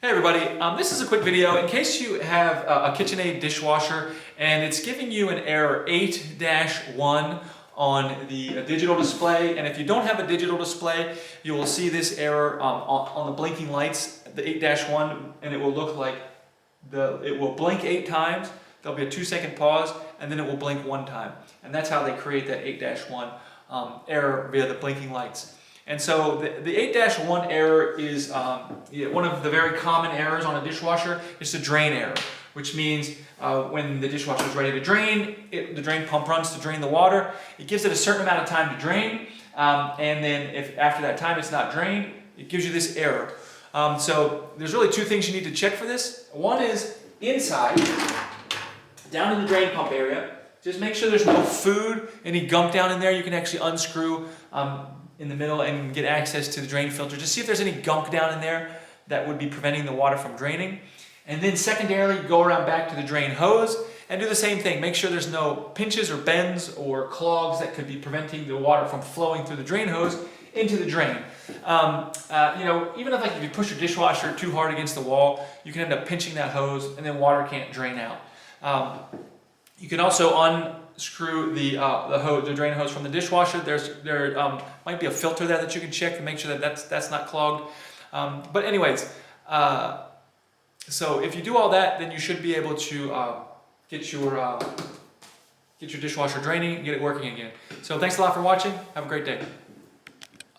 Hey everybody, this is a quick video in case you have a KitchenAid dishwasher and it's giving you an error 8-1 on the digital display, and if you don't have a digital display you will see this error on the blinking lights, the 8-1, and it will look like it will blink 8 times, there'll be a 2-second pause, and then it will blink 1 time, and that's how they create that 8-1 error via the blinking lights. And so the 8-1 error is one of the very common errors on a dishwasher. It's the drain error, which means when the dishwasher is ready to drain, the drain pump runs to drain the water. It gives it a certain amount of time to drain, and then if after that time it's not drained, it gives you this error. So there's really 2 things you need to check for this. One is inside, down in the drain pump area, just make sure there's no food, any gunk down in there. You can actually unscrew in the middle and get access to the drain filter. Just see if there's any gunk down in there that would be preventing the water from draining. And then secondarily, go around back to the drain hose and do the same thing. Make sure there's no pinches or bends or clogs that could be preventing the water from flowing through the drain hose into the drain. Even if you push your dishwasher too hard against the wall, you can end up pinching that hose and then water can't drain out. You can also unscrew the drain hose from the dishwasher. There might be a filter there that you can check to make sure that that's not clogged. But anyways, so if you do all that, then you should be able to get your dishwasher draining and get it working again. So thanks a lot for watching. Have a great day.